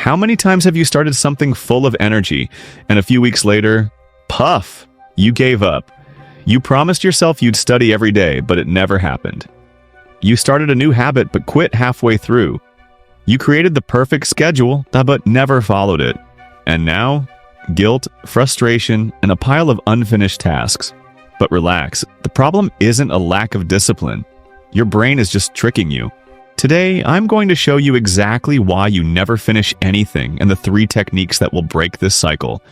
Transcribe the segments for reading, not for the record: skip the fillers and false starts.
How many times have you started something full of energy, and a few weeks later, puff, you gave up? You promised yourself you'd study every day, but it never happened. You started a new habit but quit halfway through. You created the perfect schedule, but never followed it. And now, guilt, frustration, and a pile of unfinished tasks. But relax, the problem isn't a lack of discipline. Your brain is just tricking you. Today, I'm going to show you exactly why you never finish anything and the 3 techniques that will break this cycle,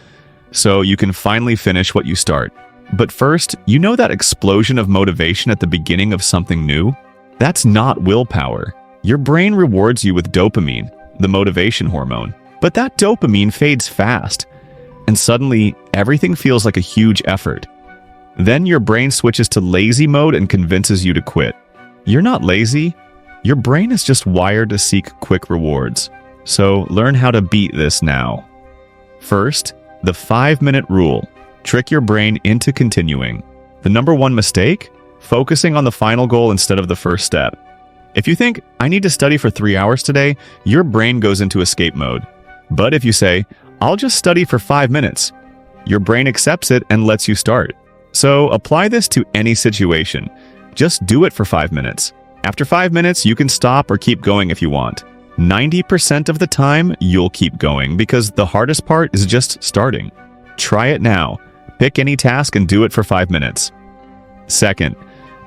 so you can finally finish what you start. But first, you know that explosion of motivation at the beginning of something new? That's not willpower. Your brain rewards you with dopamine, the motivation hormone. But that dopamine fades fast, and suddenly everything feels like a huge effort. Then your brain switches to lazy mode and convinces you to quit. You're not lazy. Your brain is just wired to seek quick rewards. So learn how to beat this now. First, the 5-minute rule. Trick your brain into continuing. The number 1 mistake? Focusing on the final goal instead of the first step. If you think, I need to study for 3 hours today, your brain goes into escape mode. But if you say, I'll just study for 5 minutes, your brain accepts it and lets you start. So apply this to any situation. Just do it for 5 minutes. After 5 minutes, you can stop or keep going if you want. 90% of the time, you'll keep going because the hardest part is just starting. Try it now. Pick any task and do it for 5 minutes. Second,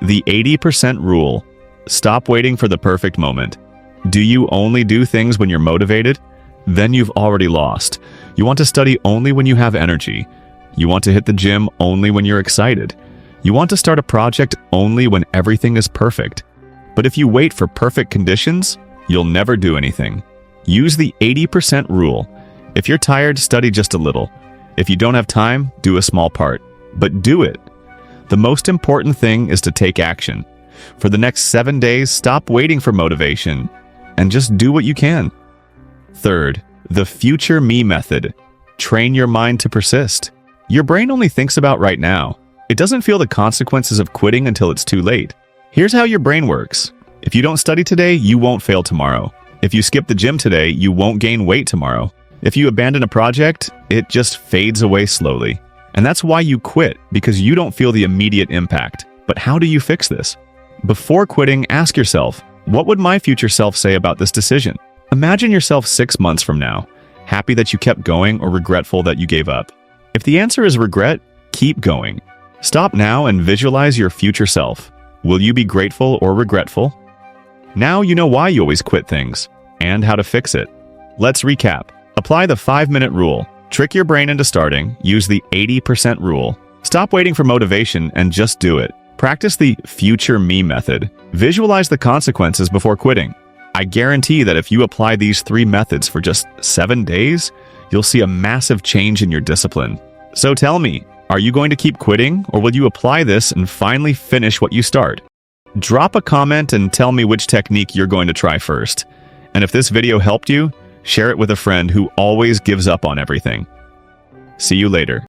the 80% rule. Stop waiting for the perfect moment. Do you only do things when you're motivated? Then you've already lost. You want to study only when you have energy. You want to hit the gym only when you're excited. You want to start a project only when everything is perfect. But if you wait for perfect conditions, you'll never do anything. Use the 80% rule. If you're tired, study just a little. If you don't have time, do a small part. But do it. The most important thing is to take action. For the next 7 days, stop waiting for motivation and just do what you can. Third, the future me method. Train your mind to persist. Your brain only thinks about right now. It doesn't feel the consequences of quitting until it's too late. Here's how your brain works. If you don't study today, you won't fail tomorrow. If you skip the gym today, you won't gain weight tomorrow. If you abandon a project, it just fades away slowly. And that's why you quit, because you don't feel the immediate impact. But how do you fix this? Before quitting, ask yourself, what would my future self say about this decision? Imagine yourself 6 months from now, happy that you kept going or regretful that you gave up. If the answer is regret, keep going. Stop now and visualize your future self. Will you be grateful or regretful? Now you know why you always quit things and how to fix it. Let's recap. Apply the 5-minute rule. Trick your brain into starting. Use the 80% rule. Stop waiting for motivation and just do it. Practice the future me method. Visualize the consequences before quitting. I guarantee that if you apply these 3 methods for just 7 days, you'll see a massive change in your discipline. So tell me, are you going to keep quitting, or will you apply this and finally finish what you start? Drop a comment and tell me which technique you're going to try first. And if this video helped you, share it with a friend who always gives up on everything. See you later.